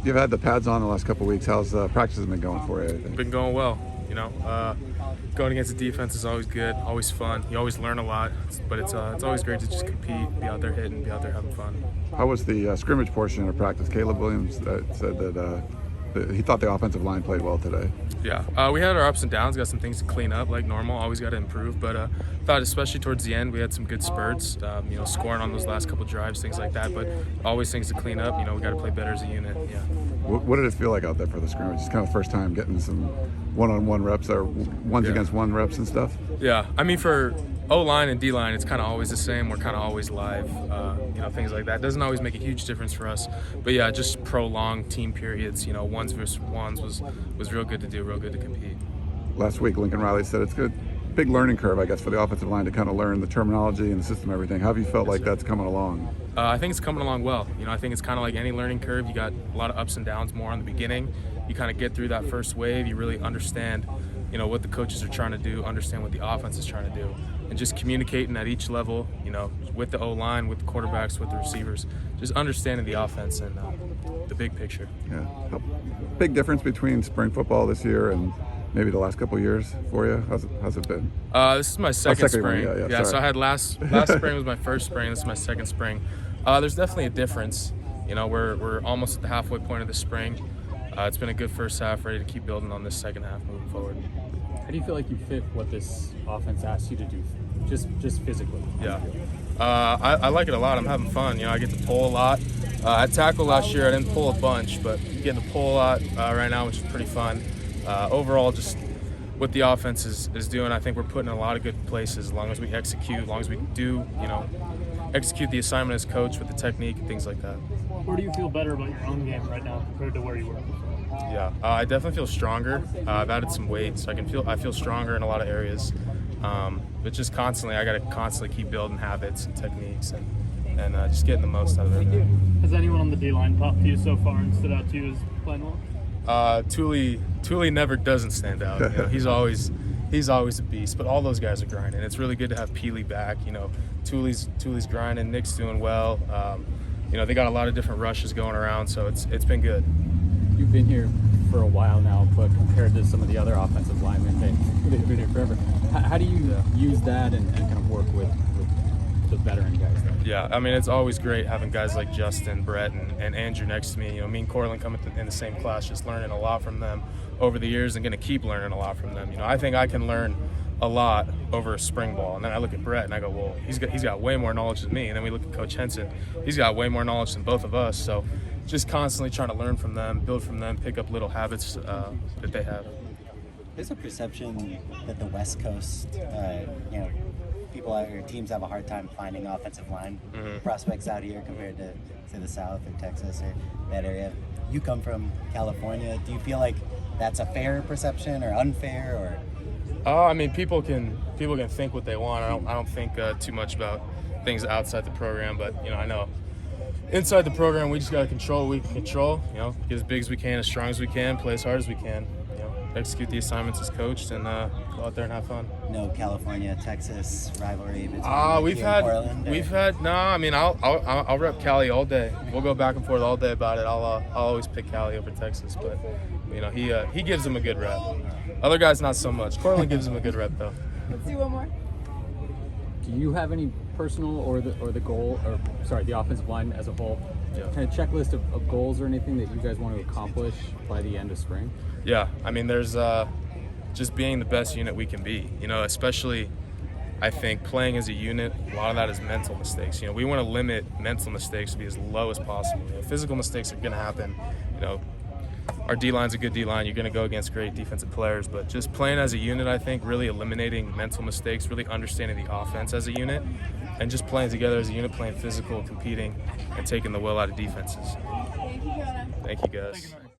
You've had the pads on the last couple of weeks. How's practice been going for you? Been going well. Going against the defense is always good, always fun. You always learn a lot, but it's always great to just compete, be out there hitting, be out there having fun. How was the scrimmage portion of practice? Caleb Williams said that he thought the offensive line played well today. Yeah, we had our ups and downs, got some things to clean up like normal, always got to improve, but thought especially towards the end we had some good spurts, scoring on those last couple drives, things like that, but always things to clean up. We got to play better as a unit. Yeah. What did it feel like out there for the scrimmage? It's kind of the first time getting some one-on-one reps or ones against one reps and stuff. Yeah, I mean for O-line and D-line, it's kind of always the same. We're kind of always live, things like that. Doesn't always make a huge difference for us. But yeah, just prolonged team periods, ones versus ones was real good to do, real good to compete. Last week, Lincoln Riley said it's good. Big learning curve, I guess, for the offensive line to kind of learn the terminology and the system, everything. How have you felt like that's coming along? I think it's coming along well. I think it's kind of like any learning curve. You got a lot of ups and downs more on the beginning. You kind of get through that first wave. You really understand, what the coaches are trying to do, understand what the offense is trying to do, and just communicating at each level, with the O-line, with the quarterbacks, with the receivers, just understanding the offense and the big picture. Yeah. Big difference between spring football this year and maybe the last couple of years for you? How's it been? This is my second spring. One, yeah, so I had last spring was my first spring. This is my second spring. There's definitely a difference. We're almost at the halfway point of the spring. It's been a good first half, ready to keep building on this second half moving forward. How do you feel like you fit what this offense asks you to do, just physically? Yeah, I like it a lot. I'm having fun. I get to pull a lot. At tackle last year, I didn't pull a bunch, but getting to pull a lot right now, which is pretty fun. Overall, just what the offense is doing, I think we're putting in a lot of good places as long as we execute, as long as we do, execute the assignment as coach with the technique and things like that. Where do you feel better about your own game right now compared to where you were before? Yeah, I definitely feel stronger. I've added some weight, so I feel stronger in a lot of areas. But just constantly, I got to constantly keep building habits and techniques and just getting the most out of it. Has anyone on the D-line talked to you so far and stood out to you as playing well? Thule never doesn't stand out. He's always a beast. But all those guys are grinding. It's really good to have Peely back. Thule's grinding. Nick's doing well. They got a lot of different rushes going around, so it's been good. You've been here for a while now, but compared to some of the other offensive linemen, they've been here forever. How do you use that and kind of work with the veteran guys there? Yeah, I mean, it's always great having guys like Justin, Brett, and Andrew next to me. Me and Cortland come in the same class, just learning a lot from them over the years and going to keep learning a lot from them. I think I can learn a lot over a spring ball. And then I look at Brett and I go, well, he's got way more knowledge than me. And then we look at Coach Henson. He's got way more knowledge than both of us. So just constantly trying to learn from them, build from them, pick up little habits that they have. There's a perception that the West Coast, people out here, teams have a hard time finding offensive line prospects out here compared to, say, the South or Texas or that area. You come from California. Do you feel like that's a fair perception or unfair? Or I mean, people can think what they want. I don't think too much about things outside the program, but I know inside the program we just got to control what we can control. Get as big as we can, as strong as we can, play as hard as we can. Execute the assignments as coached and go out there and have fun. No California-Texas rivalry between Portland? I'll rep Cali all day. We'll go back and forth all day about it. I'll always pick Cali over Texas, but he gives them a good rep. Other guys not so much. Cortland gives them a good rep though. Let's do one more. Do you have any personal or the offensive line as a whole, kind of checklist of goals or anything that you guys want to accomplish by the end of spring? Yeah, I mean, there's just being the best unit we can be. Especially, I think playing as a unit, a lot of that is mental mistakes. We want to limit mental mistakes to be as low as possible. Physical mistakes are going to happen. Our D-line's a good D-line. You're going to go against great defensive players, but just playing as a unit, I think, really eliminating mental mistakes, really understanding the offense as a unit, and just playing together as a unit, playing physical, competing, and taking the will out of defenses. Thank you, Jonah. Thank you, guys.